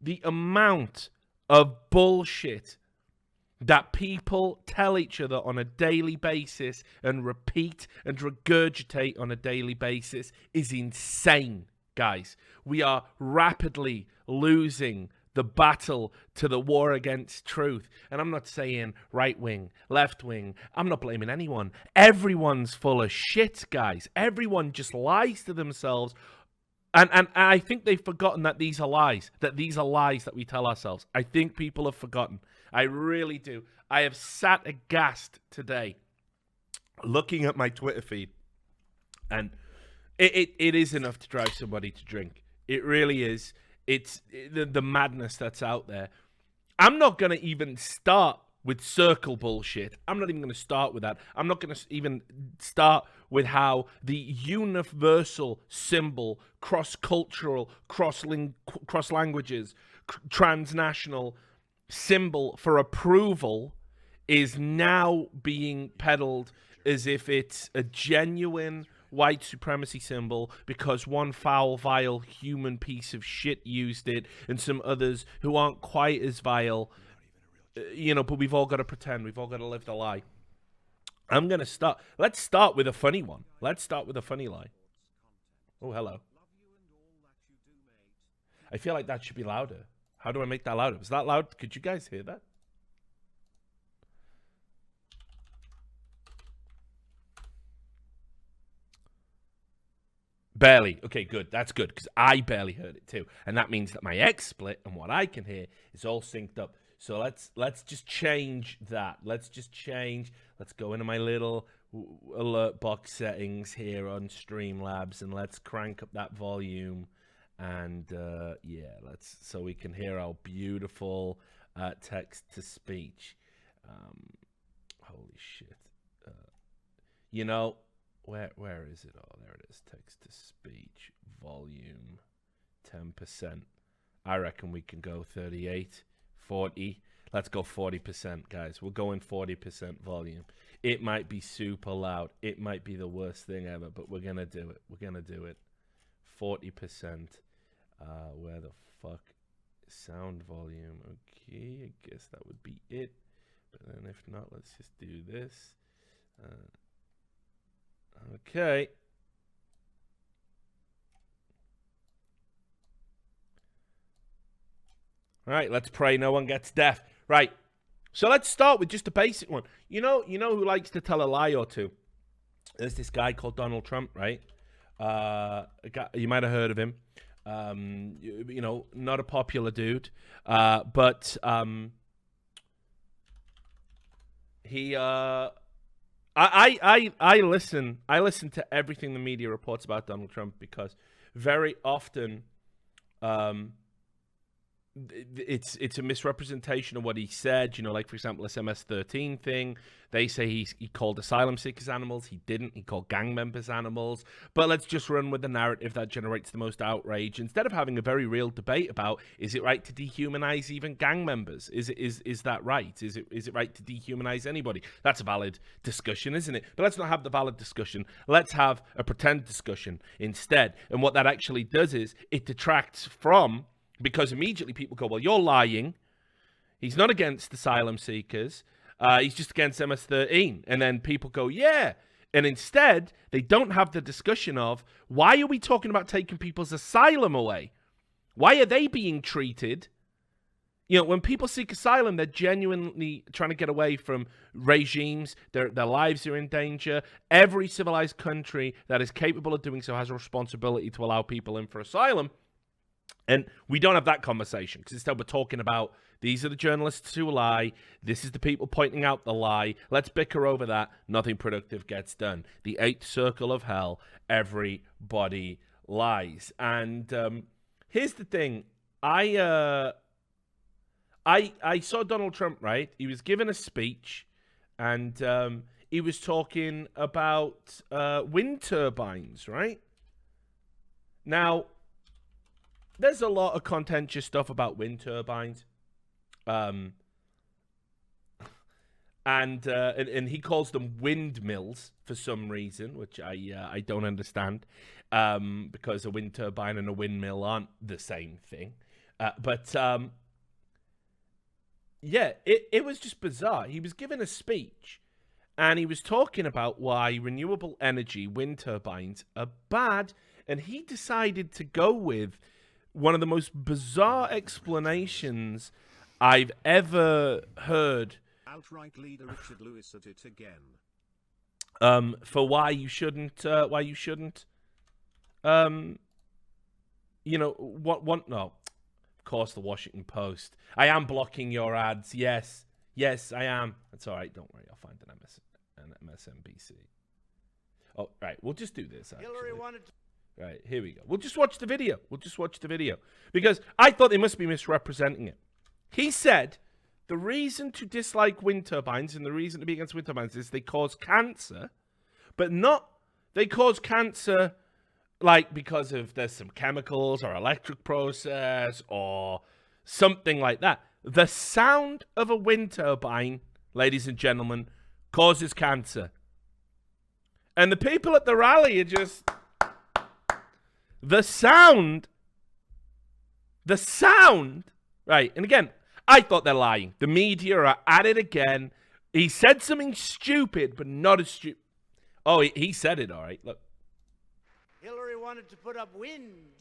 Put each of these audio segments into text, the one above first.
The amount of bullshit that people tell each other on a daily basis and repeat and regurgitate on a daily basis is insane, guys. We are rapidly losing the battle to the war against truth. And I'm not saying right wing, left wing. I'm not blaming anyone. Everyone's full of shit, guys. Everyone just lies to themselves. And I think they've forgotten that these are lies, that we tell ourselves. I think people have forgotten. I really do. I have sat aghast today looking at my Twitter feed, and it is enough to drive somebody to drink. It really is. It's the madness that's out there. I'm not going to even start with circle bullshit. I'm not even going to start with that. I'm not going to even start with how the universal symbol, cross-cultural, cross-languages, transnational symbol for approval is now being peddled as if it's a genuine white supremacy symbol because one foul, vile human piece of shit used it and some others who aren't quite as vile, but we've all got to pretend. We've all got to live the lie. I'm going to start. Let's start with a funny one. Let's start with a funny lie. Oh, hello. I feel like that should be louder. How do I make that louder? Was that loud? Could you guys hear that? Barely. Okay, good. That's good because I barely heard it too. And that means that my XSplit and what I can hear is all synced up. So let's just change that. Let's go into my little alert box settings here on Streamlabs and let's crank up that volume. And so we can hear our beautiful text to speech. Holy shit. Where is it? Oh, there it is. Text to speech volume 10%. I reckon we can go 38, 40. Let's go 40%, guys. We're going 40% volume. It might be super loud. It might be the worst thing ever, but we're going to do it. We're going to do it. 40%. Where the fuck? Sound volume. Okay, I guess that would be it. But then if not, let's just do this. Okay. All right, let's pray no one gets deaf. Right. So let's start with just a basic one. You know who likes to tell a lie or two? There's this guy called Donald Trump, right? You might have heard of him. Not a popular dude, but he. I listen to everything the media reports about Donald Trump because very often, it's a misrepresentation of what he said. Like for example, this MS-13 thing. They say he called asylum seekers animals. He didn't. He called gang members animals. But let's just run with the narrative that generates the most outrage instead of having a very real debate about is it right to dehumanize even gang members? Is that right? Is it right to dehumanize anybody? That's a valid discussion, isn't it? But let's not have the valid discussion. Let's have a pretend discussion instead. And what that actually does is it detracts from. Because immediately people go, well, you're lying. He's not against asylum seekers. He's just against MS-13. And then people go, yeah. And instead, they don't have the discussion of, why are we talking about taking people's asylum away? Why are they being treated? When people seek asylum, they're genuinely trying to get away from regimes. Their lives are in danger. Every civilized country that is capable of doing so has a responsibility to allow people in for asylum. And we don't have that conversation because instead we're talking about these are the journalists who lie. This is the people pointing out the lie. Let's bicker over that. Nothing productive gets done. The eighth circle of hell. Everybody lies. And here's the thing. I saw Donald Trump, right? He was giving a speech and he was talking about wind turbines, right? Now, there's a lot of contentious stuff about wind turbines. and he calls them windmills for some reason, which I don't understand, because a wind turbine and a windmill aren't the same thing. But yeah, it was just bizarre. He was giving a speech, and he was talking about why renewable energy, wind turbines, are bad, and he decided to go with one of the most bizarre explanations I've ever heard. Outright leader Richard Lewis at it again. For why you shouldn't, no, of course, the Washington Post. I am blocking your ads. Yes, I am. That's all right. Don't worry. I'll find an MSNBC. Oh, right. We'll just do this, actually. Hillary wanted to... Right, here we go. We'll just watch the video. Because I thought they must be misrepresenting it. He said the reason to dislike wind turbines and the reason to be against wind turbines is they cause cancer, but not they cause cancer like because of there's some chemicals or electric process or something like that. The sound of a wind turbine, ladies and gentlemen, causes cancer. And the people at the rally are just... The sound, right, and again, I thought they're lying. The media are at it again. He said something stupid, but not as stupid. Oh, he said it, all right, look. Hillary wanted to put up wind.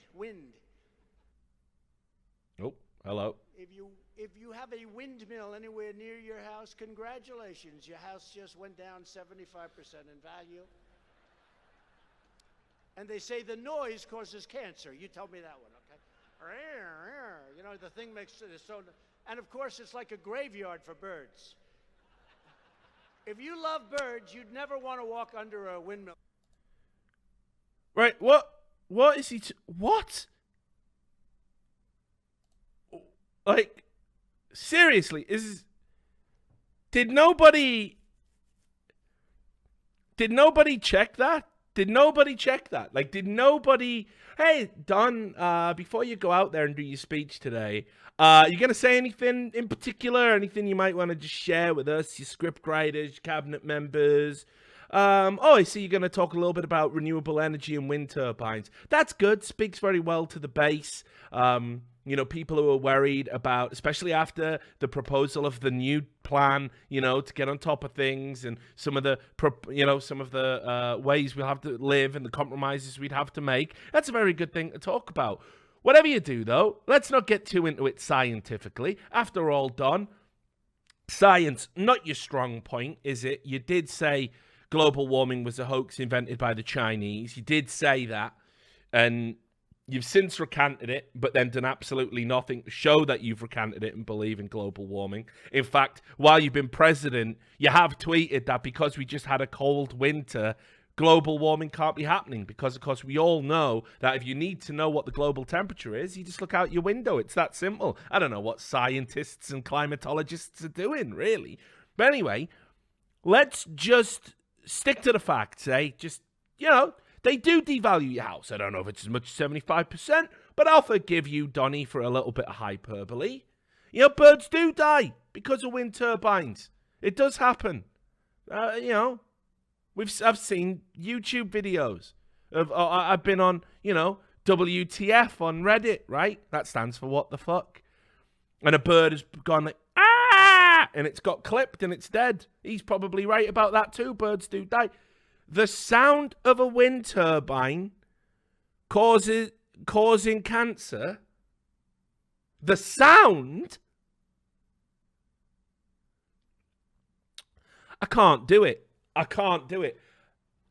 Oh, hello. If you have a windmill anywhere near your house, congratulations. Your house just went down 75% in value. And they say the noise causes cancer. You tell me that one, okay? You know, the thing makes it so... And, of course, it's like a graveyard for birds. If you love birds, you'd never want to walk under a windmill. Right, what is he... What? Like, seriously, Did nobody check that? Like, did nobody... Hey, Don, before you go out there and do your speech today, you going to say anything in particular? Anything you might want to just share with us, your script writers, your cabinet members? I see you're going to talk a little bit about renewable energy and wind turbines. That's good. Speaks very well to the base. People who are worried about, especially after the proposal of the new plan, to get on top of things and some of the ways we'll have to live and the compromises we'd have to make. That's a very good thing to talk about. Whatever you do, though, let's not get too into it scientifically. After all, Don, science, not your strong point, is it? You did say global warming was a hoax invented by the Chinese. You did say that. And you've since recanted it, but then done absolutely nothing to show that you've recanted it and believe in global warming. In fact, while you've been president, you have tweeted that because we just had a cold winter, global warming can't be happening. Because, of course, we all know that if you need to know what the global temperature is, you just look out your window. It's that simple. I don't know what scientists and climatologists are doing, really. But anyway, let's just stick to the facts, eh? They do devalue your house. I don't know if it's as much as 75%, but I'll forgive you, Donnie, for a little bit of hyperbole. Birds do die because of wind turbines. It does happen. I've seen YouTube videos of. I've been on, WTF on Reddit, right? That stands for what the fuck. And a bird has gone like, ah, and it's got clipped and it's dead. He's probably right about that too. Birds do die. The sound of a wind turbine causing cancer. The sound? I can't do it.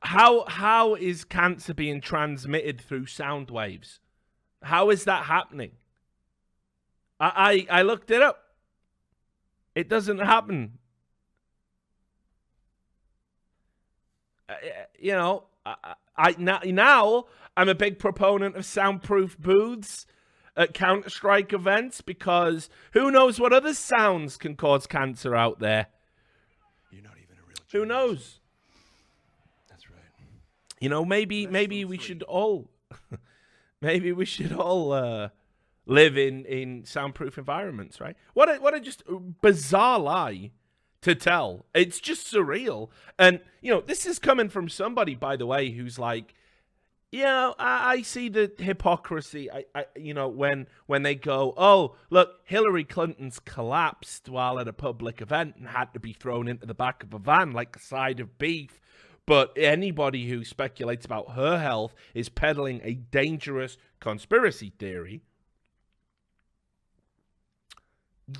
How is cancer being transmitted through sound waves? How is that happening? I looked it up. It doesn't happen. Now I'm a big proponent of soundproof booths at Counter-Strike events because who knows what other sounds can cause cancer out there? You're not even a real genius. Who knows? That's right. Maybe we should all live in soundproof environments, right? What a just bizarre lie to tell. It's just surreal. And, this is coming from somebody, by the way, who's like, I see the hypocrisy. When they go, oh, look, Hillary Clinton's collapsed while at a public event and had to be thrown into the back of a van like a side of beef. But anybody who speculates about her health is peddling a dangerous conspiracy theory.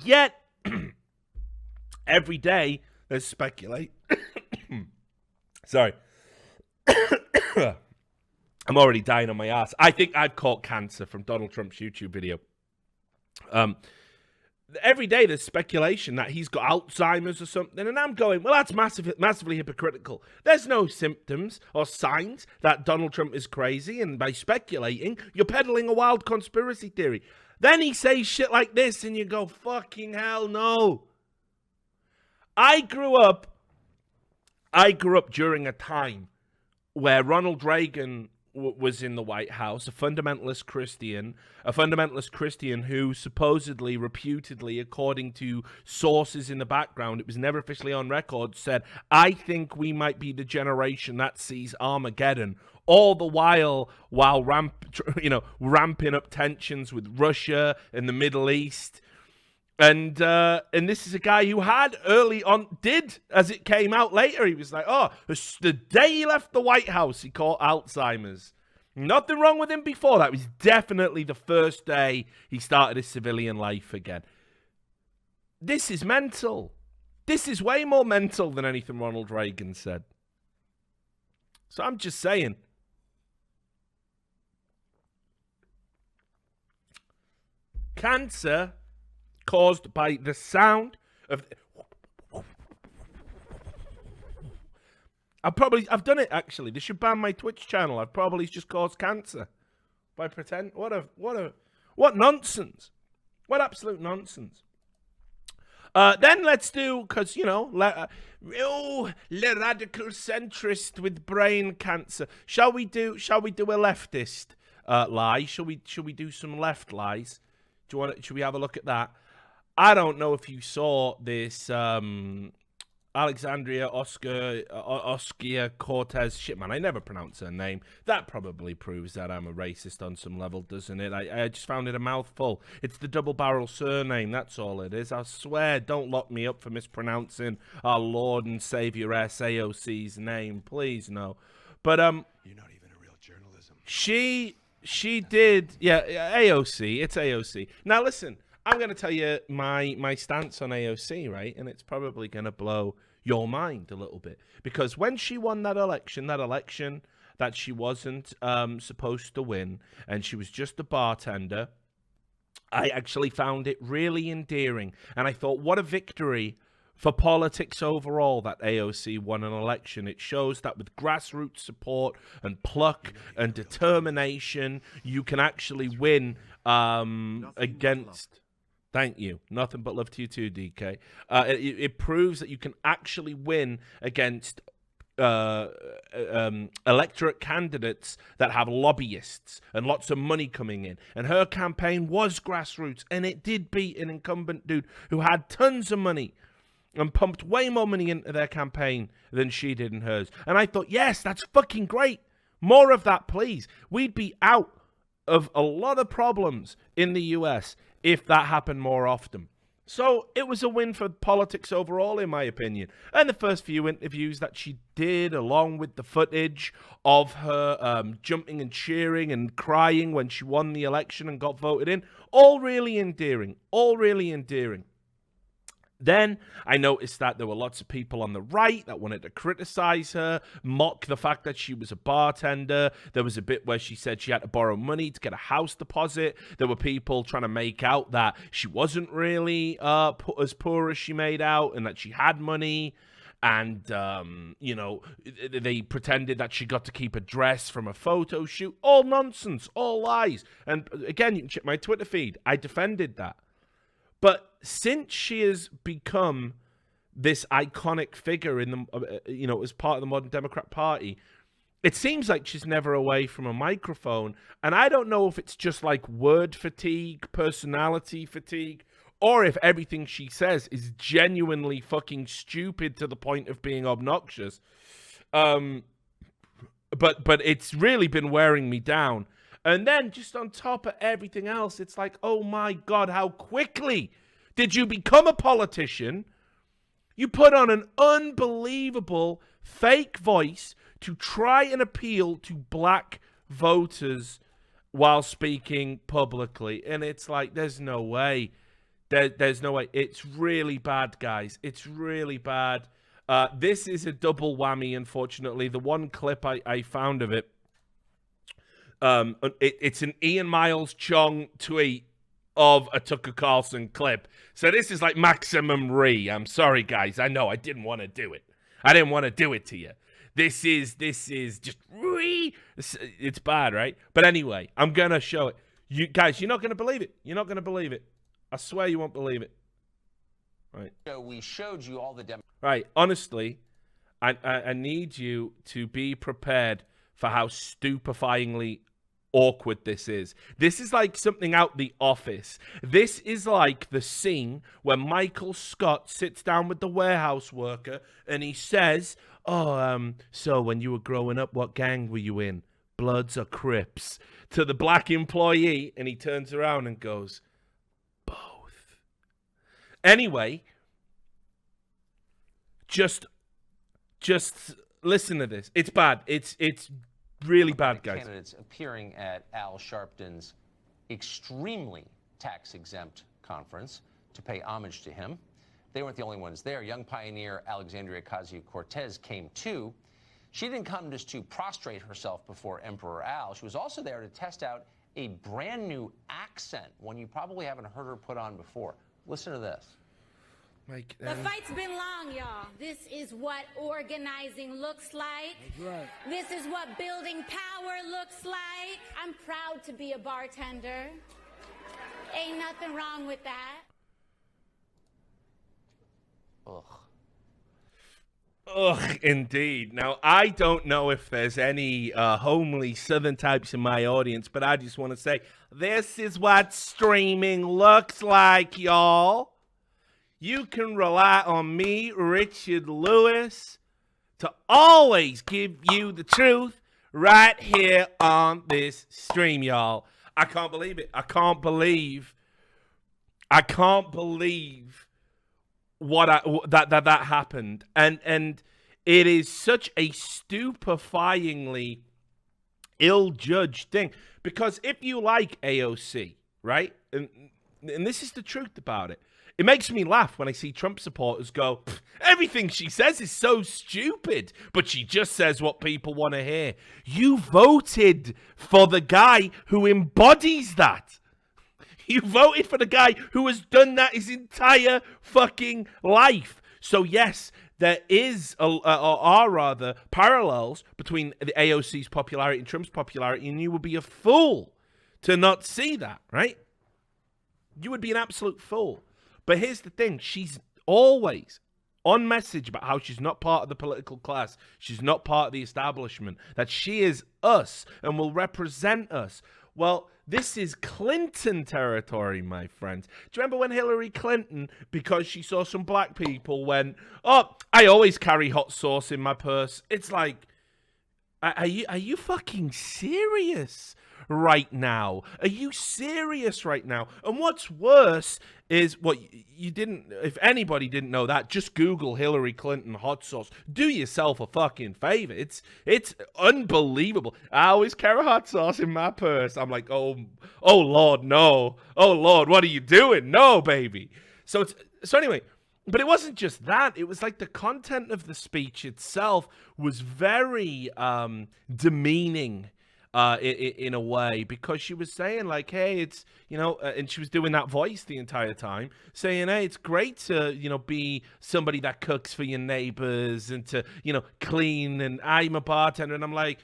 Yet, every day there's speculate. Sorry. I'm already dying on my ass. I think I've caught cancer from Donald Trump's YouTube video. Every day there's speculation that he's got Alzheimer's or something, and I'm going, well, that's massively hypocritical. There's no symptoms or signs that Donald Trump is crazy, and by speculating, you're peddling a wild conspiracy theory. Then he says shit like this, and you go, fucking hell no. I grew up during a time where Ronald Reagan was in the White House, a fundamentalist Christian who supposedly, reputedly, according to sources in the background, it was never officially on record, said, I think we might be the generation that sees Armageddon. All the while ramping up tensions with Russia and the Middle East. And this is a guy who had early on, as it came out later, he was like, the day he left the White House, he caught Alzheimer's. Nothing wrong with him before that. It was definitely the first day he started his civilian life again. This is mental. This is way more mental than anything Ronald Reagan said. So I'm just saying. Cancer caused by the sound of... I've done it, actually. They should ban my Twitch channel. I've probably just caused cancer by pretend. What nonsense. What absolute nonsense. Then let's do, because, the radical centrist with brain cancer. Shall we do a leftist lie? Shall we do some left lies? Should we have a look at that? I don't know if you saw this Alexandria Oskia Cortez. Shit, man, I never pronounce her name. That probably proves that I'm a racist on some level, doesn't it? I just found it a mouthful. It's the double-barrel surname, that's all it is. I swear, don't lock me up for mispronouncing our Lord and Savior SAOC's name. Please, no. But, You're not even a real journalism. She did, AOC, it's AOC. Now, listen. I'm going to tell you my stance on AOC, right? And it's probably going to blow your mind a little bit. Because when she won that election that she wasn't supposed to win, and she was just a bartender, I actually found it really endearing. And I thought, what a victory for politics overall that AOC won an election. It shows that with grassroots support and pluck and determination, you can actually win against... Thank you. Nothing but love to you too, DK. It proves that you can actually win against electorate candidates that have lobbyists and lots of money coming in. And her campaign was grassroots, and it did beat an incumbent dude who had tons of money and pumped way more money into their campaign than she did in hers. And I thought, yes, that's fucking great. More of that, please. We'd be out of a lot of problems in the US if that happened more often. So it was a win for politics overall, in my opinion. And the first few interviews that she did, along with the footage of her jumping and cheering and crying when she won the election and got voted in, all really endearing. All really endearing. Then I noticed that there were lots of people on the right that wanted to criticize her, mock the fact that she was a bartender. There was a bit where she said she had to borrow money to get a house deposit. There were people trying to make out that she wasn't really as poor as she made out and that she had money. And, they pretended that she got to keep a dress from a photo shoot. All nonsense, all lies. And again, you can check my Twitter feed. I defended that. But since she has become this iconic figure in the, as part of the modern Democrat Party, it seems like she's never away from a microphone. And I don't know if it's just like word fatigue, personality fatigue, or if everything she says is genuinely fucking stupid to the point of being obnoxious. But it's really been wearing me down. And then just on top of everything else, it's like, oh my God, how quickly did you become a politician? You put on an unbelievable fake voice to try and appeal to black voters while speaking publicly. And it's like, there's no way. There's no way. It's really bad, guys. It's really bad. This is a double whammy, unfortunately. The one clip I found of it, it's an Ian Miles Chong tweet of a Tucker Carlson clip. So this is like maximum I'm sorry, guys. I know I didn't want to do it. I didn't want to do it to you. This is just it's bad, right? But anyway, I'm gonna show it. You guys, you're not gonna believe it. You're not gonna believe it. I swear you won't believe it. Right. So we showed you all the right. Honestly, I need you to be prepared for how stupefyingly awkward this is. This is like something out The Office. This is like the scene where Michael Scott sits down with the warehouse worker and he says, so when you were growing up, what gang were you in? Bloods or Crips? To the black employee, and he turns around and goes, both. Anyway, just listen to this. It's bad. It's really bad, guys. Candidates appearing at Al Sharpton's extremely tax-exempt conference to pay homage to him. They weren't the only ones there. Young pioneer Alexandria Ocasio-Cortez came too. She didn't come just to prostrate herself before Emperor Al. She was also there to test out a brand new accent, one you probably haven't heard her put on before. Listen to this. The fight's been long, y'all. This is what organizing looks like. That's right. This is what building power looks like. I'm proud to be a bartender. Ain't nothing wrong with that. Ugh, indeed. Now, I don't know if there's any homely Southern types in my audience, but I just want to say, this is what streaming looks like, y'all. You can rely on me, Richard Lewis, to always give you the truth right here on this stream, y'all. I can't believe it. I can't believe that happened. And it is such a stupefyingly ill-judged thing. Because if you like AOC, right? And this is the truth about it. It makes me laugh when I see Trump supporters go, everything she says is so stupid, but she just says what people want to hear. You voted for the guy who embodies that. You voted for the guy who has done that his entire fucking life. So yes, there are rather parallels between the AOC's popularity and Trump's popularity, and you would be a fool to not see that, right? You would be an absolute fool. But here's the thing. She's always on message about how she's not part of the political class. She's not part of the establishment. That she is us and will represent us. Well, this is Clinton territory, my friends. Do you remember when Hillary Clinton, because she saw some black people, went, oh, I always carry hot sauce in my purse? It's like, are you fucking serious right now? Are you serious right now? And what's worse is what you didn't, if anybody didn't know that, just Google Hillary Clinton hot sauce. Do yourself a fucking favor. It's unbelievable. I always carry hot sauce in my purse. I'm like, oh Lord, no. Oh Lord, what are you doing? No, baby. So anyway, but it wasn't just that. It was like the content of the speech itself was very demeaning in a way, because she was saying like, hey, it's, and she was doing that voice the entire time saying, hey, it's great to, be somebody that cooks for your neighbors and to, clean, and I'm a bartender. And I'm like,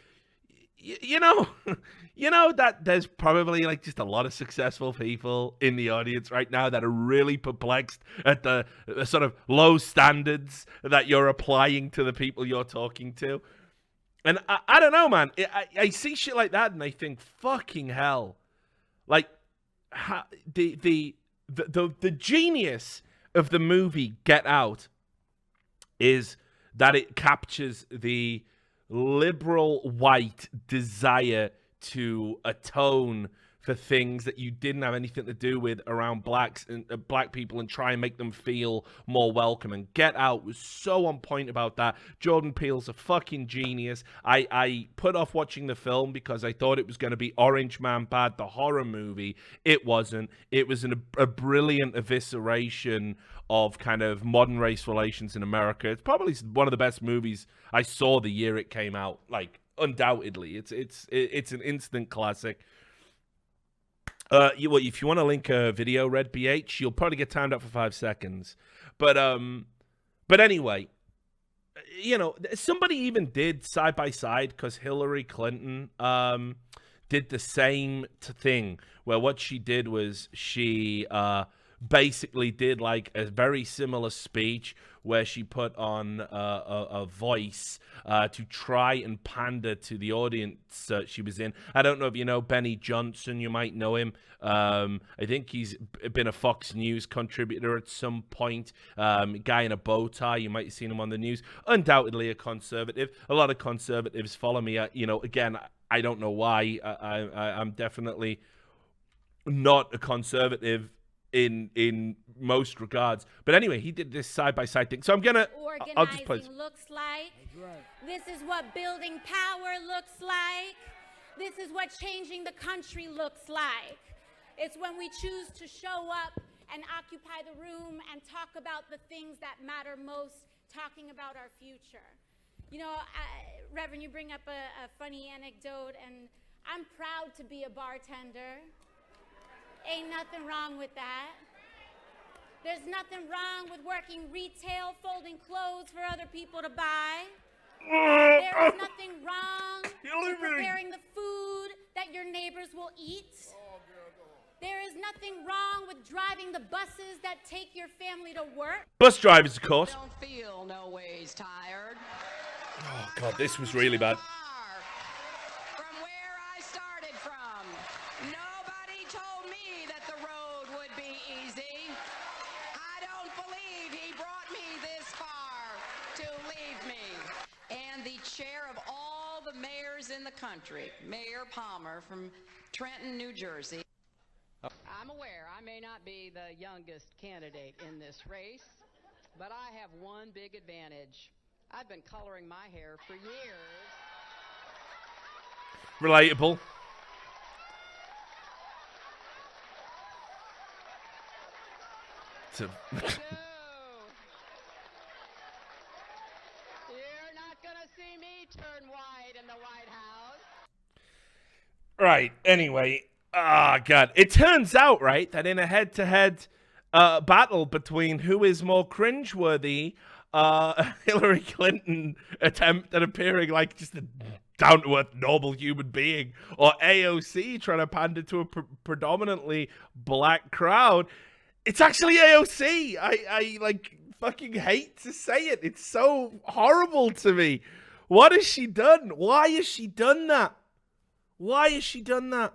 that there's probably like just a lot of successful people in the audience right now that are really perplexed at the sort of low standards that you're applying to the people you're talking to. And I don't know, man. I see shit like that and I think, fucking hell. Like, the the genius of the movie Get Out is that it captures the liberal white desire to atone for things that you didn't have anything to do with around blacks and black people, and try and make them feel more welcome. And Get Out was so on point about that. Jordan Peele's a fucking genius. I put off watching the film because I thought it was going to be Orange Man Bad, the horror movie. It wasn't. It was a brilliant evisceration of kind of modern race relations in America. It's probably one of the best movies I saw the year it came out. Like, undoubtedly, it's an instant classic. If you want to link a video, Red BH, you'll probably get timed up for 5 seconds. But anyway, somebody even did side by side, because Hillary Clinton did the same thing, where what she did was she basically did like a very similar speech where she put on a voice to try and pander to the audience she was in. I don't know if you know Benny Johnson. You might know him. I think he's been a Fox News contributor at some point. Guy in a bow tie. You might have seen him on the news. Undoubtedly a conservative. A lot of conservatives follow me. Again, I don't know why. I'm definitely not a conservative in most regards, but anyway, he did this side by side thing. So I'll just play. Organizing looks like. This is what building power looks like. This is what changing the country looks like. It's when we choose to show up and occupy the room and talk about the things that matter most, talking about our future. Reverend, you bring up a funny anecdote, and I'm proud to be a bartender. Ain't nothing wrong with that. There's nothing wrong with working retail, folding clothes for other people to buy. There is nothing wrong with preparing the food that your neighbors will eat. There is nothing wrong with driving the buses that take your family to work. Bus drivers, of course. Don't feel no ways tired. Oh, God, this was really bad. From where I started from, nobody told me that the road would be easy. I don't believe he brought me this far to leave me. And the chair of all the mayors in the country, Mayor Palmer from Trenton, New Jersey. I'm aware I may not be the youngest candidate in this race, but I have one big advantage. I've been coloring my hair for years. Relatable. You're not gonna see me turn white in the White House. Right. Anyway. God. It turns out, right, that in a head-to-head battle between who is more cringeworthy, Hillary Clinton attempt at appearing like just a down-to-earth normal human being, or AOC trying to pander to a predominantly black crowd, it's actually AOC. I like fucking hate to say it. It's so horrible to me. What has she done? Why has she done that? Why has she done that?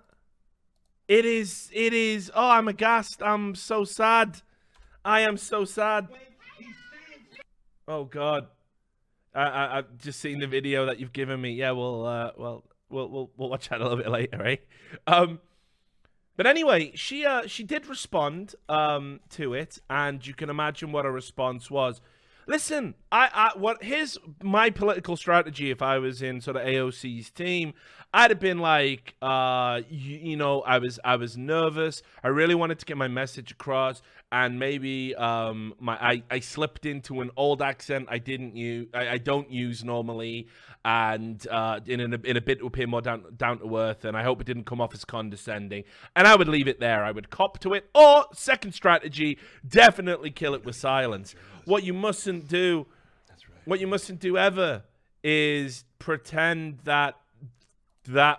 It is, oh, I'm aghast. I'm so sad. I am so sad. Oh, God. I've just seen the video that you've given me. Yeah, we'll watch that a little bit later, right? But anyway, she did respond to it, and you can imagine what her response was. Listen, here's my political strategy if I was in sort of AOC's team. I'd have been like, I was nervous. I really wanted to get my message across, and maybe I slipped into an old accent I don't use normally, and in a bit to appear more down to earth, and I hope it didn't come off as condescending. And I would leave it there. I would cop to it. Or second strategy, definitely kill it with silence. What you mustn't do, what you mustn't do ever, is pretend that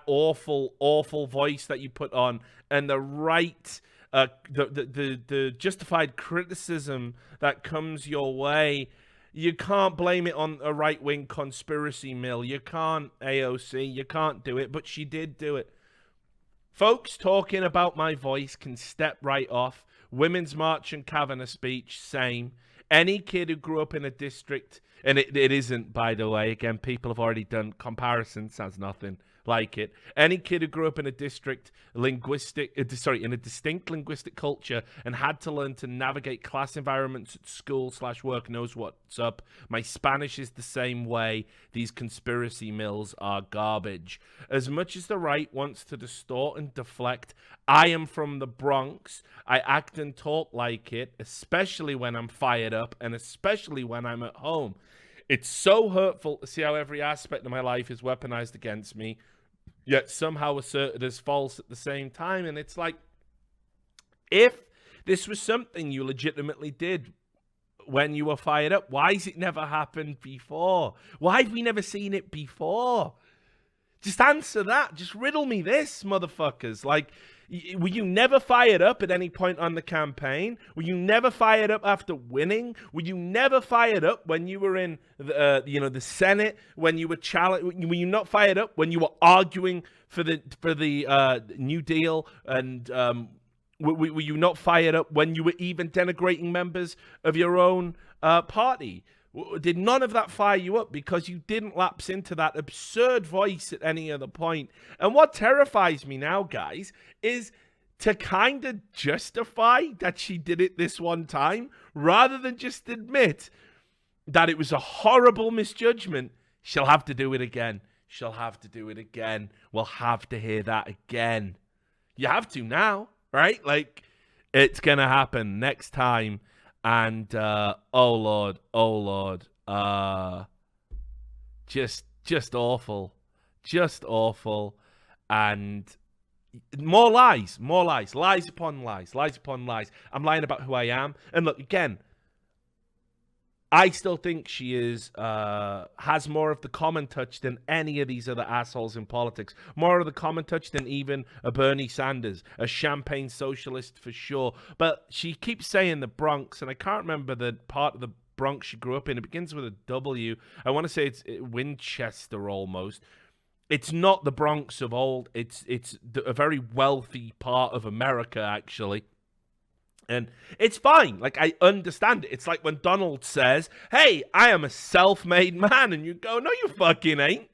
awful voice that you put on and the right, the justified criticism that comes your way, you can't blame it on a right-wing conspiracy mill. You can't, AOC. You can't do it, but she did do it. Folks talking about my voice can step right off. Women's March and Kavanaugh speech, same. Any kid who grew up in a district, and it isn't, by the way, again, people have already done comparisons, sounds nothing like it. Any kid who grew up in a distinct linguistic culture and had to learn to navigate class environments at school/work knows what's up. My Spanish is the same way. These conspiracy mills are garbage. As much as the right wants to distort and deflect, I am from the Bronx. I act and talk like it, especially when I'm fired up and especially when I'm at home. It's so hurtful to see how every aspect of my life is weaponized against me, yet somehow asserted as false at the same time. And it's like, if this was something you legitimately did when you were fired up, why has it never happened before? Why have we never seen it before? Just answer that. Just riddle me this, motherfuckers. Like, were you never fired up at any point on the campaign? Were you never fired up after winning? Were you never fired up when you were in the Senate? When you were were you not fired up when you were arguing for the New Deal? And were you not fired up when you were even denigrating members of your own party? Did none of that fire you up because you didn't lapse into that absurd voice at any other point? And what terrifies me now, guys, is to kind of justify that she did it this one time rather than just admit that it was a horrible misjudgment. She'll have to do it again. She'll have to do it again. We'll have to hear that again. You have to now, right? Like, it's going to happen next time. And, oh Lord, just awful, and more lies upon lies. I'm lying about who I am. And look, again, I still think she has more of the common touch than any of these other assholes in politics. More of the common touch than even a Bernie Sanders, a champagne socialist for sure. But she keeps saying the Bronx, and I can't remember the part of the Bronx she grew up in. It begins with a W. I want to say it's Winchester almost. It's not the Bronx of old. It's a very wealthy part of America, actually. And it's fine. Like, I understand it. It's like when Donald says, hey, I am a self-made man. And you go, no, you fucking ain't.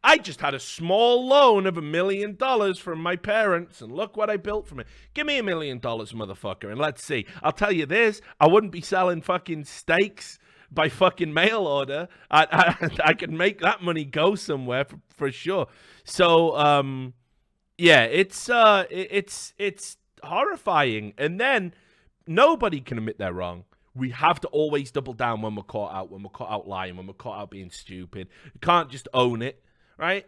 I just had a small loan of $1 million from my parents. And look what I built from it. Give me $1 million, motherfucker. And let's see. I'll tell you this. I wouldn't be selling fucking steaks by fucking mail order. I could make that money go somewhere for sure. So, yeah, it's horrifying. And then nobody can admit they're wrong. We have to always double down when we're caught out lying, when we're caught out being stupid. You can't just own it, right?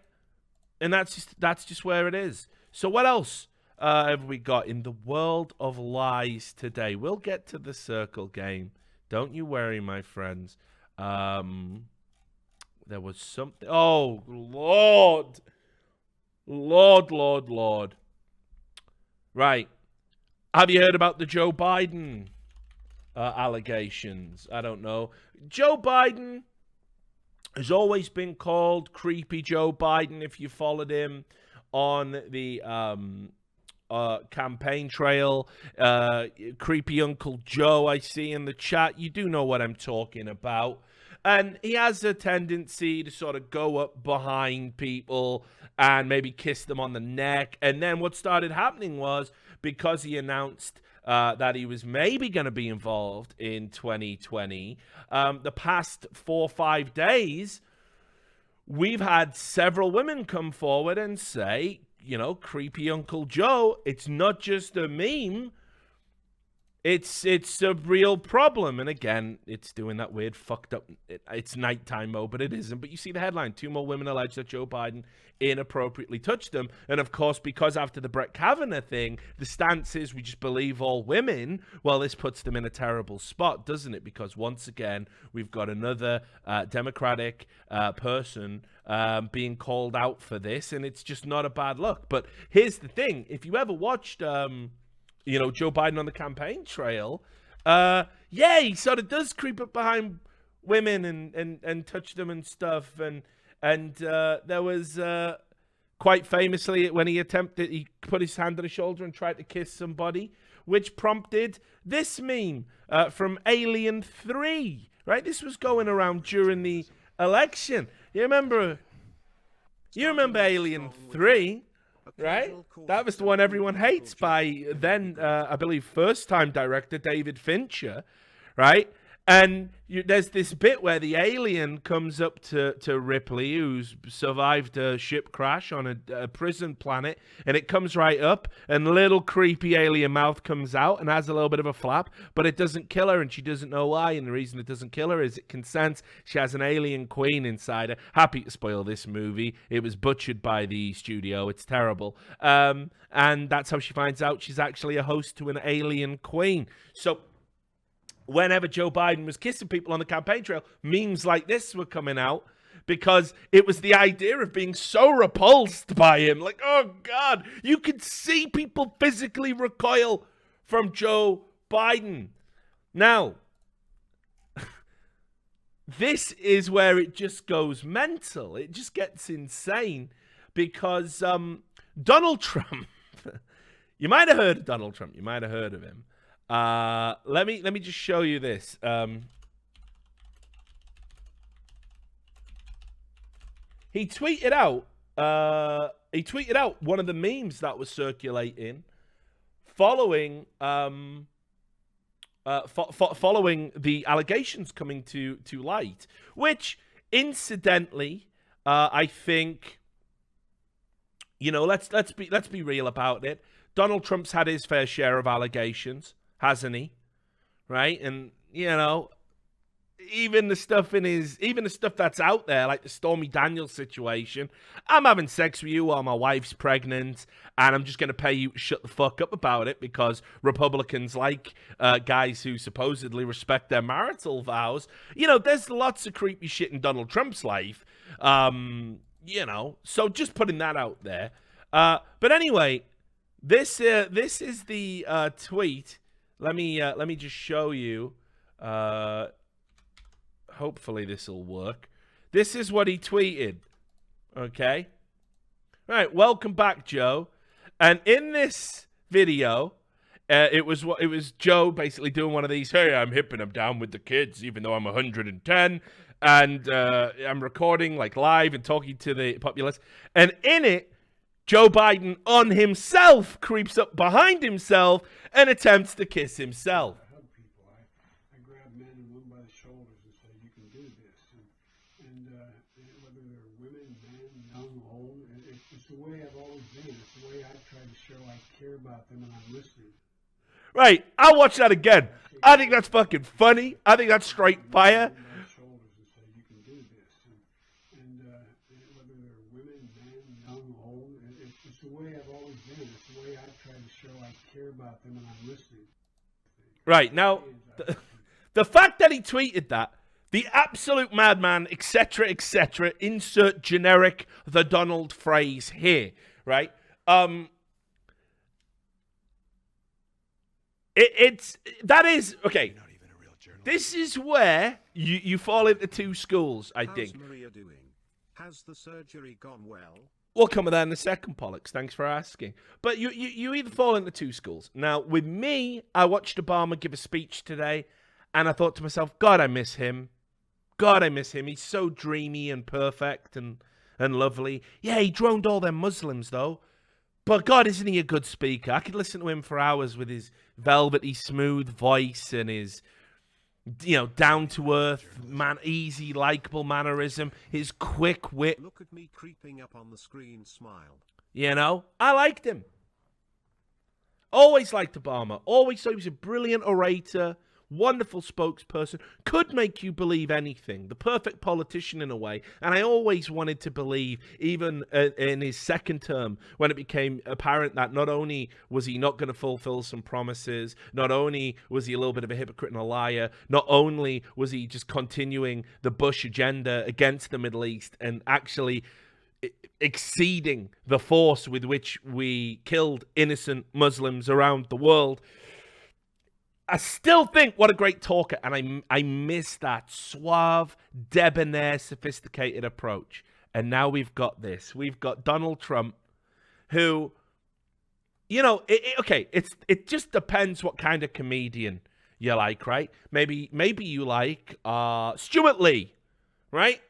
And that's just where it is. So what else have we got in the world of lies today? We'll get to the circle game. Don't you worry, my friends. There was something. Oh, Lord. Right. Have you heard about the Joe Biden allegations? I don't know. Joe Biden has always been called Creepy Joe Biden if you followed him on the campaign trail. Creepy Uncle Joe, I see in the chat. You do know what I'm talking about. And he has a tendency to sort of go up behind people and maybe kiss them on the neck. And then what started happening was, because he announced that he was maybe going to be involved in 2020, the past 4 or 5 days, we've had several women come forward and say, you know, Creepy Uncle Joe, it's not just a meme. It's a real problem. And again, it's doing that weird fucked up, it's nighttime mode, but it isn't. But you see the headline, 2 more women allege that Joe Biden inappropriately touched them. And of course, because after the Brett Kavanaugh thing, the stance is we just believe all women. Well, this puts them in a terrible spot, doesn't it? Because once again, we've got another Democratic person being called out for this, and it's just not a bad look. But here's the thing. If you ever watched Joe Biden on the campaign trail, yeah, he sort of does creep up behind women and touch them and stuff. And there was quite famously, when he put his hand on his shoulder and tried to kiss somebody, which prompted this meme from Alien 3, right? This was going around during the election. You remember Alien 3, right? That was the one everyone hates by then, I believe, first-time director David Fincher, right? And there's this bit where the alien comes up to Ripley, who's survived a ship crash on a prison planet, and it comes right up, and the little creepy alien mouth comes out and has a little bit of a flap, but it doesn't kill her, and she doesn't know why, and the reason it doesn't kill her is it can sense she has an alien queen inside her. Happy to spoil this movie. It was butchered by the studio. It's terrible. And that's how she finds out she's actually a host to an alien queen. So whenever Joe Biden was kissing people on the campaign trail, memes like this were coming out because it was the idea of being so repulsed by him. Like, oh, God, you could see people physically recoil from Joe Biden. Now, this is where it just goes mental. It just gets insane because Donald Trump, you might have heard of Donald Trump. You might have heard of him. Let me just show you this. He tweeted out one of the memes that was circulating following following the allegations coming to light, which incidentally, I think, you know, let's be real about it. Donald Trump's had his fair share of allegations, hasn't he? Right? And, you know, even the stuff that's out there, like the Stormy Daniels situation, I'm having sex with you while my wife's pregnant, and I'm just going to pay you to shut the fuck up about it because Republicans like guys who supposedly respect their marital vows. You know, there's lots of creepy shit in Donald Trump's life, you know, so just putting that out there. But anyway, this is the tweet. Let me just show you. Hopefully this will work. This is what he tweeted. Okay. Right. Welcome back, Joe. And in this video, it was Joe basically doing one of these. Hey, I'm hip and I'm down with the kids, even though I'm 110, and I'm recording like live and talking to the populace. And in it, Joe Biden on himself creeps up behind himself and attempts to kiss himself. I grab men and women by the shoulders and say, "You can do this." And whether they're women, men, young, old, it's the way I've always been. It's the way I've tried to show I care about them and I'm listening. Right, I'll watch that again. I think that's fucking funny. I think that's straight fire. About them and I'm listening. Right, now, the fact that he tweeted that, the absolute madman, etc., etc., insert generic the Donald phrase here, right? That is, okay, Not even a real journalist. This is where you fall into two schools, I think. How's Maria doing? Has the surgery gone well? We'll come with that in a second, Pollux. Thanks for asking. But you either fall into two schools. Now, with me, I watched Obama give a speech today, and I thought to myself, God, I miss him. God, I miss him. He's so dreamy and perfect and lovely. Yeah, he droned all them Muslims, though. But God, isn't he a good speaker? I could listen to him for hours with his velvety, smooth voice and his, you know, down-to-earth, easy, likable mannerism, his quick wit. Look at me creeping up on the screen, smile. You know, I liked him. Always liked Obama. Always thought he was a brilliant orator, wonderful spokesperson, could make you believe anything, the perfect politician in a way. And I always wanted to believe, even in his second term, when it became apparent that not only was he not going to fulfill some promises, not only was he a little bit of a hypocrite and a liar, not only was he just continuing the Bush agenda against the Middle East and actually exceeding the force with which we killed innocent Muslims around the world, I still think what a great talker, and I miss that suave, debonair, sophisticated approach. And now we've got this. We've got Donald Trump, who, you know, it just depends what kind of comedian you like, right? Maybe you like Stuart Lee, right?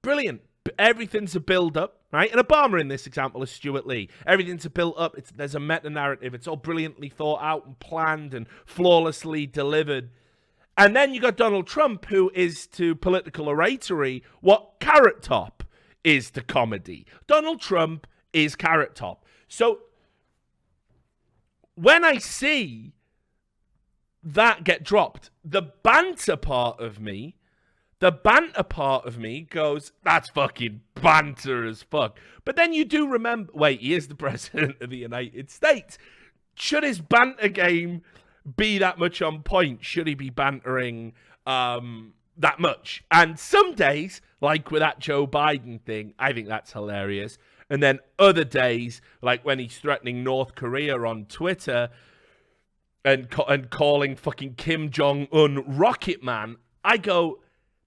Brilliant. Everything's a build-up, right? And Obama in this example is Stuart Lee. Everything's a build-up. There's a meta-narrative. It's all brilliantly thought out and planned and flawlessly delivered. And then you got Donald Trump, who is to political oratory what Carrot Top is to comedy. Donald Trump is Carrot Top. So when I see that get dropped, the banter part of me goes, that's fucking banter as fuck. But then you do remember, wait, he is the president of the United States. Should his banter game be that much on point? Should he be bantering that much? And some days, like with that Joe Biden thing, I think that's hilarious. And then other days, like when he's threatening North Korea on Twitter and calling fucking Kim Jong-un Rocket Man, I go,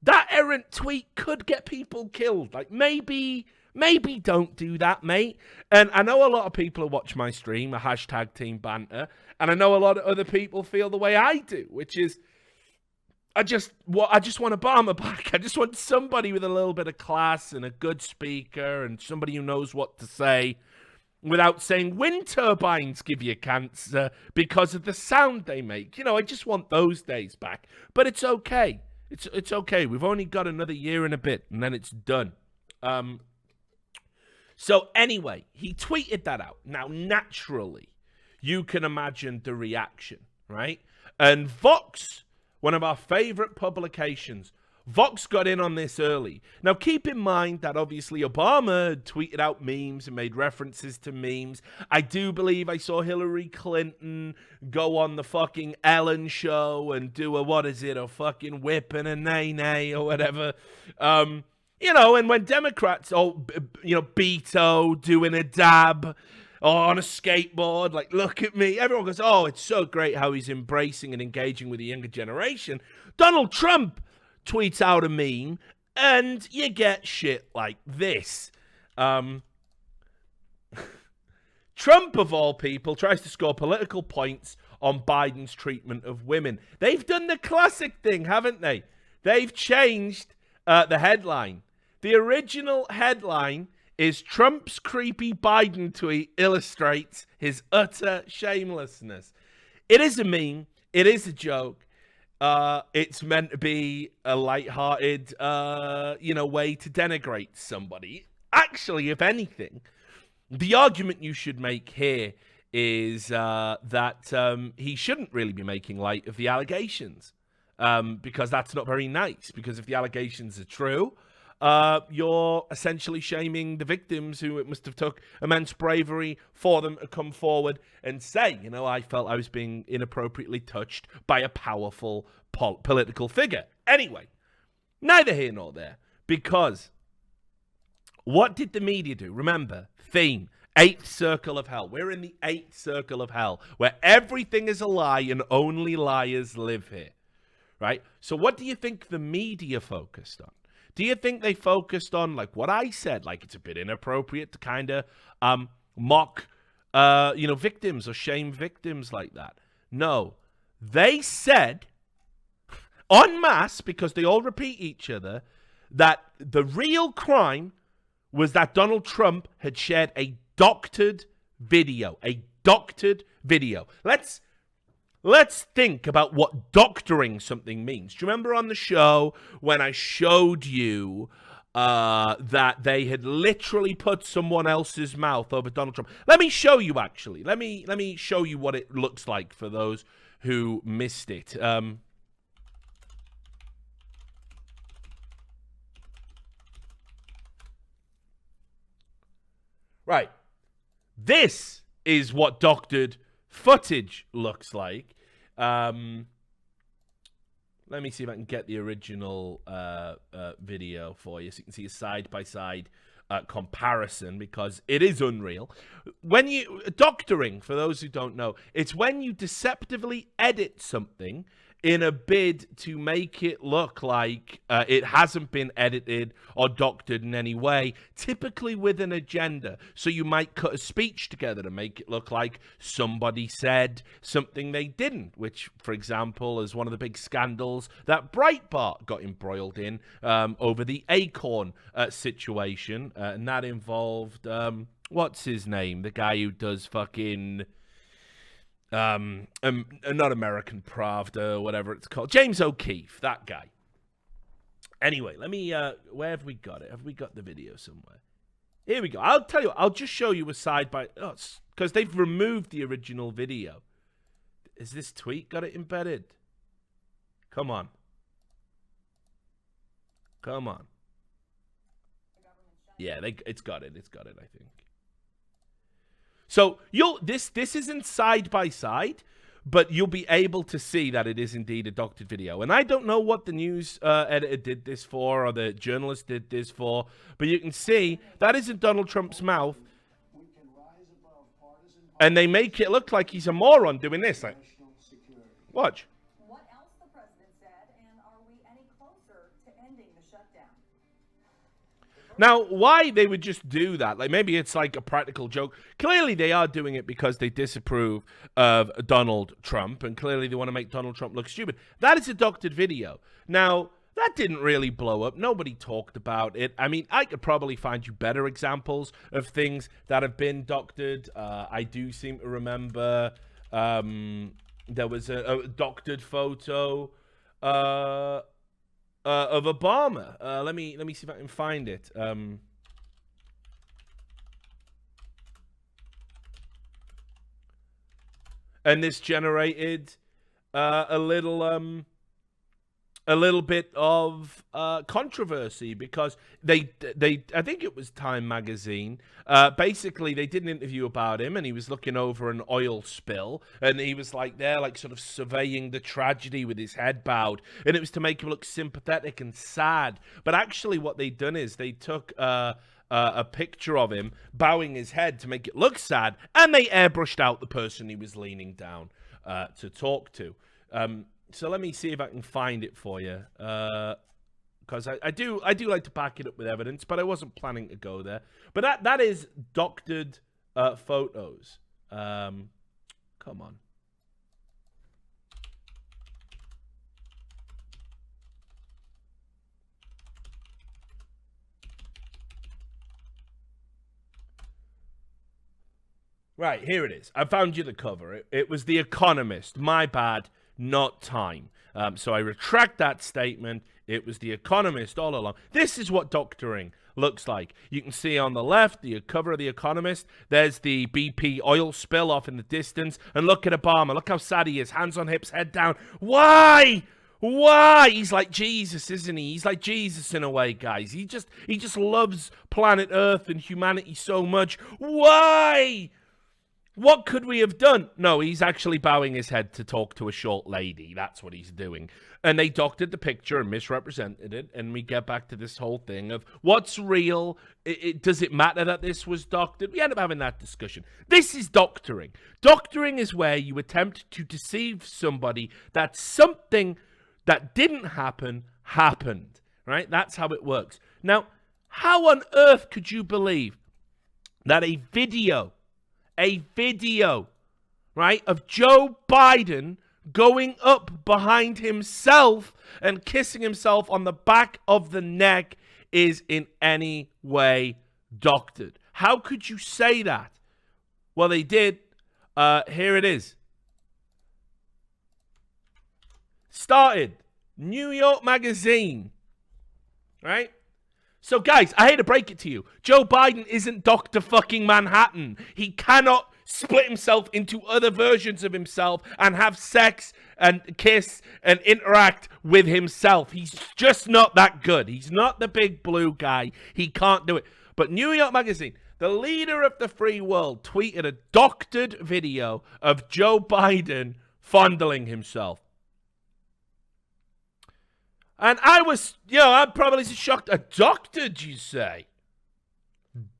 that errant tweet could get people killed. Like, maybe don't do that, mate. And I know a lot of people who watch my stream, a hashtag Team Banter, and I know a lot of other people feel the way I do, which is, I just want Obama back. I just want somebody with a little bit of class and a good speaker and somebody who knows what to say without saying wind turbines give you cancer because of the sound they make. You know, I just want those days back. But it's okay. It's okay. We've only got another year and a bit, and then it's done. So anyway, he tweeted that out. Now, naturally, you can imagine the reaction, right? And Vox, one of our favorite publications, Vox got in on this early. Now, keep in mind that obviously Obama had tweeted out memes and made references to memes. I do believe I saw Hillary Clinton go on the fucking Ellen show and do a fucking whip and a nay-nay or whatever. You know, and when Democrats, Beto doing a dab on a skateboard, like, look at me. Everyone goes, oh, it's so great how he's embracing and engaging with the younger generation. Donald Trump tweets out a meme, and you get shit like this. Trump, of all people, tries to score political points on Biden's treatment of women. They've done the classic thing, haven't they? They've changed the headline. The original headline is Trump's creepy Biden tweet illustrates his utter shamelessness. It is a meme. It is a joke. It's meant to be a lighthearted, way to denigrate somebody. Actually, if anything, the argument you should make here is that he shouldn't really be making light of the allegations, because that's not very nice. Because if the allegations are true, you're essentially shaming the victims, who it must have took immense bravery for them to come forward and say, I felt I was being inappropriately touched by a powerful political figure. Anyway, neither here nor there, because what did the media do? Remember, theme, 8th circle of hell. We're in the 8th circle of hell, where everything is a lie and only liars live here, right? So what do you think the media focused on? Do you think they focused on, like what I said, like it's a bit inappropriate to kind of mock, victims or shame victims like that? No. They said, en masse, because they all repeat each other, that the real crime was that Donald Trump had shared a doctored video. Let's think about what doctoring something means. Do you remember on the show when I showed you that they had literally put someone else's mouth over Donald Trump? Let me show you, actually. Let me show you what it looks like for those who missed it. Right. This is what doctored footage looks like. Let me see if I can get the original video for you so you can see a side-by-side comparison, because it is unreal. Doctoring, for those who don't know, it's when you deceptively edit something in a bid to make it look like it hasn't been edited or doctored in any way, typically with an agenda. So you might cut a speech together to make it look like somebody said something they didn't, which, for example, is one of the big scandals that Breitbart got embroiled in over the Acorn situation. And that involved, what's his name? The guy who does fucking... not American Pravda, whatever it's called. James O'Keefe, that guy. Anyway, let me, where have we got it? Have we got the video somewhere? Here we go. I'll tell you, I'll just show you a side by, because they've removed the original video. Is this tweet got it embedded? Come on. Come on. Yeah, it's got it, I think. So this isn't side by side, but you'll be able to see that it is indeed a doctored video. And I don't know what the news editor did this for, or the journalist did this for, but you can see that isn't Donald Trump's mouth, and they make it look like he's a moron doing this. Like, watch. What else the president said, and are we any closer to ending the shutdown? Now, why they would just do that? Like, maybe it's like a practical joke. Clearly, they are doing it because they disapprove of Donald Trump, and clearly they want to make Donald Trump look stupid. That is a doctored video. Now, that didn't really blow up. Nobody talked about it. I mean, I could probably find you better examples of things that have been doctored. I do seem to remember there was a doctored photo of Obama. Let me see if I can find it. And this generated a little bit of controversy because they I think it was Time magazine. Basically, they did an interview about him, and he was looking over an oil spill, and he was like there, like sort of surveying the tragedy with his head bowed, and it was to make him look sympathetic and sad. But actually, what they'd done is they took a picture of him bowing his head to make it look sad, and they airbrushed out the person he was leaning down to talk to. So let me see if I can find it for you, because I do like to back it up with evidence, but I wasn't planning to go there. But that is doctored photos. Come on. Right, here it is. I found you the cover. It was The Economist. My bad. Not Time. So I retract that statement. It was The Economist all along. This is what doctoring looks like. You can see on the left, the cover of The Economist. There's the BP oil spill off in the distance. And look at Obama. Look how sad he is. Hands on hips, head down. Why? Why? He's like Jesus, isn't he? He's like Jesus in a way, guys. He just loves planet Earth and humanity so much. Why? What could we have done? No, he's actually bowing his head to talk to a short lady. That's what he's doing. And they doctored the picture and misrepresented it. And we get back to this whole thing of what's real? Does it matter that this was doctored? We end up having that discussion. This is doctoring. Doctoring is where you attempt to deceive somebody that something that didn't happen happened. Right? That's how it works. Now, how on earth could you believe that a video, right, of Joe Biden going up behind himself and kissing himself on the back of the neck is in any way doctored? How could you say that? Well, they did. Here it is. Started. New York Magazine. Right? So, guys, I hate to break it to you. Joe Biden isn't Dr. fucking Manhattan. He cannot split himself into other versions of himself and have sex and kiss and interact with himself. He's just not that good. He's not the big blue guy. He can't do it. But New York Magazine, the leader of the free world, tweeted a doctored video of Joe Biden fondling himself. And I was, I'm probably shocked. A doctored, you say?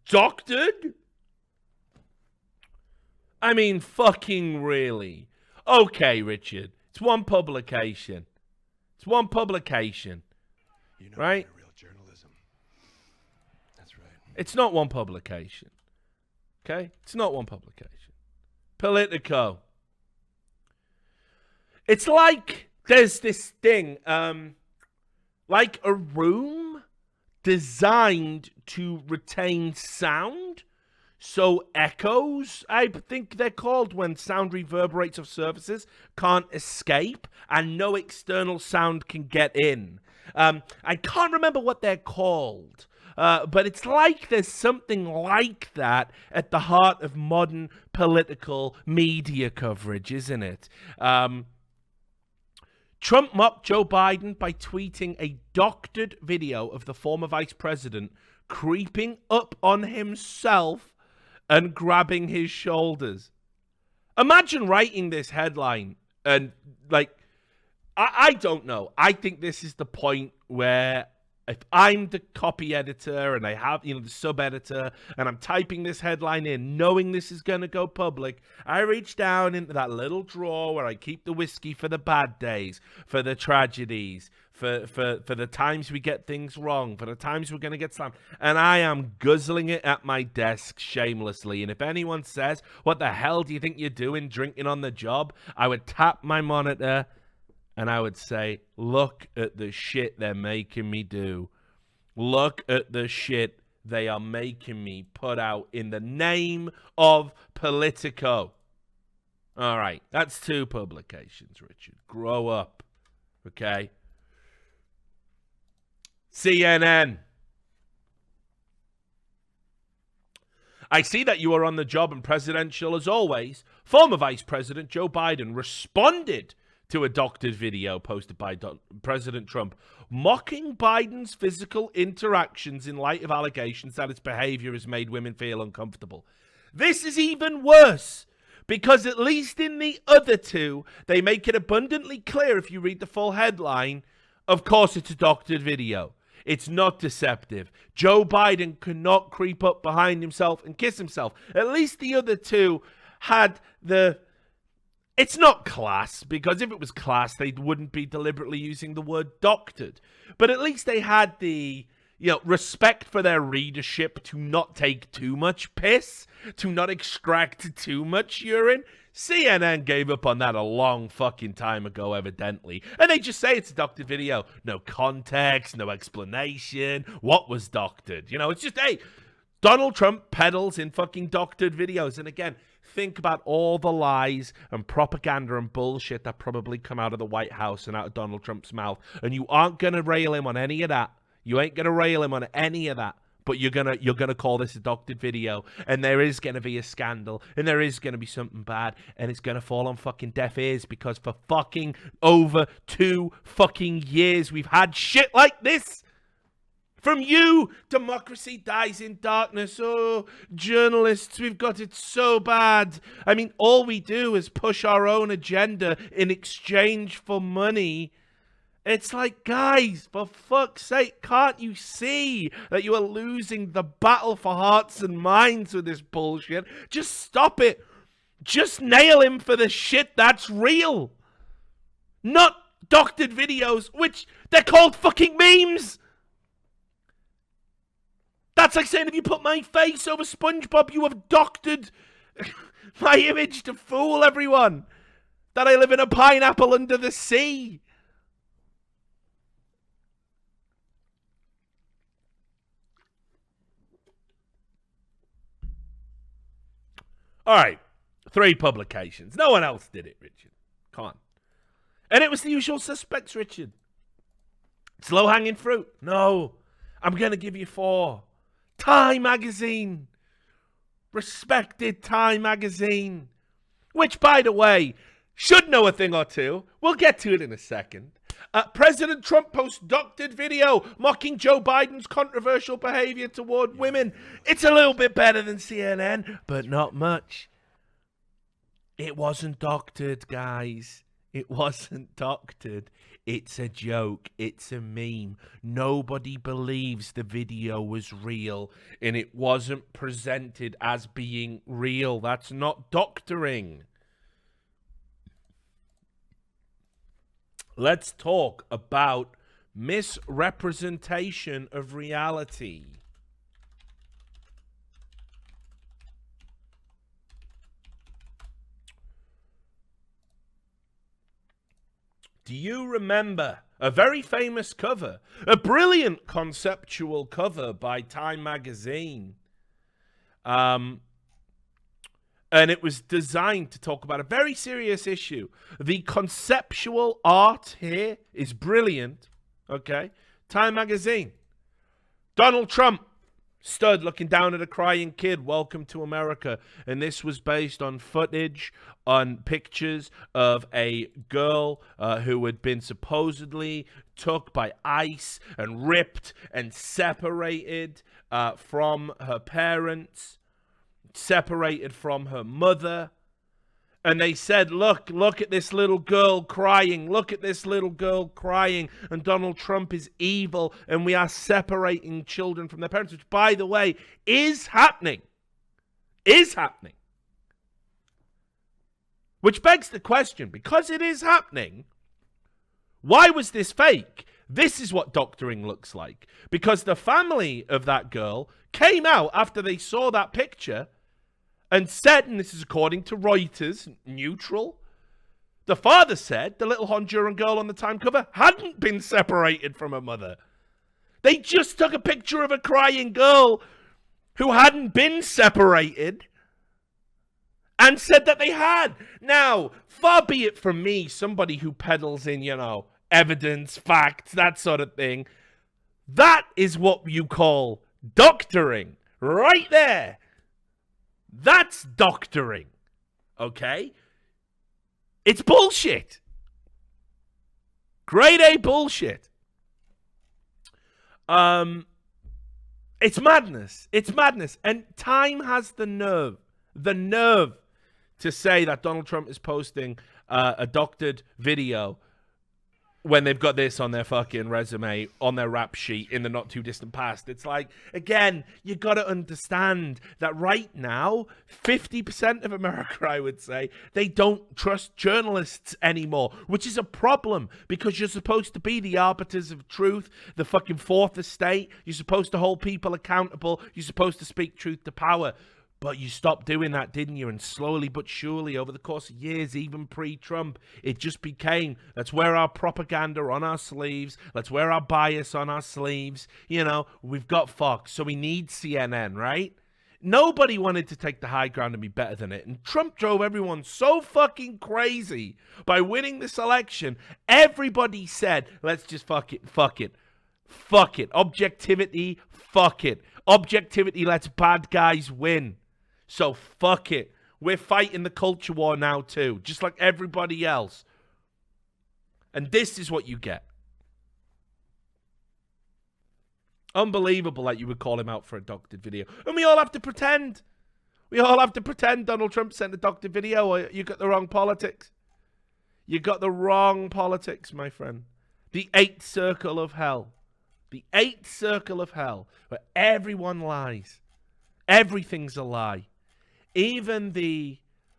Doctored? I mean, fucking really. Okay, Richard. It's one publication. It's one publication. You know, right? Real journalism. That's right. It's not one publication. Okay? It's not one publication. Politico. It's like there's this thing, like a room designed to retain sound. So echoes, I think they're called, when sound reverberates off surfaces, can't escape and no external sound can get in. I can't remember what they're called, but it's like there's something like that at the heart of modern political media coverage, isn't it? Trump mocked Joe Biden by tweeting a doctored video of the former vice president creeping up on himself and grabbing his shoulders. Imagine writing this headline and, like, I don't know. I think this is the point where if I'm the copy editor and I have, the sub-editor, and I'm typing this headline in, knowing this is going to go public, I reach down into that little drawer where I keep the whiskey for the bad days, for the tragedies, for the times we get things wrong, for the times we're going to get slammed, and I am guzzling it at my desk shamelessly. And if anyone says, what the hell do you think you're doing drinking on the job? I would tap my monitor and I would say, look at the shit they're making me do. Look at the shit they are making me put out in the name of Politico. All right, that's 2 publications, Richard. Grow up, okay? CNN. I see that you are on the job and presidential as always. Former Vice President Joe Biden responded to a doctored video posted by President Trump, mocking Biden's physical interactions in light of allegations that his behavior has made women feel uncomfortable. This is even worse, because at least in the other 2, they make it abundantly clear if you read the full headline, of course it's a doctored video. It's not deceptive. Joe Biden could not creep up behind himself and kiss himself. At least the other 2 had the... It's not class, because if it was class, they wouldn't be deliberately using the word doctored. But at least they had the, respect for their readership to not take too much piss, to not extract too much urine. CNN gave up on that a long fucking time ago, evidently. And they just say it's a doctored video. No context, no explanation. What was doctored? It's just, hey, Donald Trump peddles in fucking doctored videos. And again, think about all the lies and propaganda and bullshit that probably come out of the White House and out of Donald Trump's mouth. And you aren't going to rail him on any of that. You ain't going to rail him on any of that. But you're gonna call this a doctored video, and there is going to be a scandal, and there is going to be something bad, and it's going to fall on fucking deaf ears, because for fucking over 2 fucking years we've had shit like this. From you, democracy dies in darkness. Oh, journalists, we've got it so bad. I mean, all we do is push our own agenda in exchange for money. It's like, guys, for fuck's sake, can't you see that you are losing the battle for hearts and minds with this bullshit? Just stop it. Just nail him for the shit that's real. Not doctored videos, which they're called fucking memes. That's like saying if you put my face over SpongeBob, you have doctored my image to fool everyone that I live in a pineapple under the sea. All right, 3 publications. No one else did it, Richard. Come on. And it was the usual suspects, Richard. It's low-hanging fruit. No, I'm going to give you 4. Time magazine. Respected Time magazine. Which, by the way, should know a thing or two. We'll get to it in a second. President Trump posts doctored video mocking Joe Biden's controversial behavior toward women. It's a little bit better than CNN, but not much. It wasn't doctored, guys. It wasn't doctored. It's a joke. It's a meme. Nobody believes the video was real, and it wasn't presented as being real. That's not doctoring. Let's talk about misrepresentation of reality. Do you remember a very famous cover, a brilliant conceptual cover by Time magazine? And it was designed to talk about a very serious issue. The conceptual art here is brilliant. Okay? Time magazine. Donald Trump stood looking down at a crying kid. Welcome to America. And this was based on footage, on pictures of a girl who had been supposedly took by ICE and ripped and separated from her parents, separated from her mother. And they said, look at this little girl crying. Look at this little girl crying. And Donald Trump is evil. And we are separating children from their parents, which, by the way, is happening. Is happening. Which begs the question, because it is happening, why was this fake? This is what doctoring looks like. Because the family of that girl came out after they saw that picture and said, and this is according to Reuters, neutral, the father said the little Honduran girl on the Time cover hadn't been separated from her mother. They just took a picture of a crying girl who hadn't been separated and said that they had. Now, far be it from me, somebody who peddles in, evidence, facts, that sort of thing. That is what you call doctoring, right there. That's doctoring, okay? It's bullshit. Grade A bullshit. It's madness. It's madness. And Time has the nerve to say that Donald Trump is posting a doctored video when they've got this on their fucking resume, on their rap sheet in the not too distant past. It's like, again, you got to understand that right now, 50% of America, I would say, they don't trust journalists anymore, which is a problem because you're supposed to be the arbiters of truth, the fucking fourth estate. You're supposed to hold people accountable. You're supposed to speak truth to power. But you stopped doing that, didn't you? And slowly but surely, over the course of years, even pre-Trump, it just became, let's wear our propaganda on our sleeves. Let's wear our bias on our sleeves. We've got Fox, so we need CNN, right? Nobody wanted to take the high ground and be better than it. And Trump drove everyone so fucking crazy by winning this election. Everybody said, let's just fuck it. Objectivity, fuck it. Objectivity lets bad guys win. So fuck it. We're fighting the culture war now too, just like everybody else. And this is what you get. Unbelievable that you would call him out for a doctored video. And we all have to pretend. We all have to pretend Donald Trump sent a doctored video, or you got the wrong politics. You got the wrong politics, my friend. The eighth circle of hell. The eighth circle of hell, where everyone lies. Everything's a lie. Even the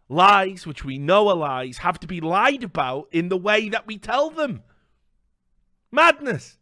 lies, which we know are lies, have to be lied about in the way that we tell them. Madness.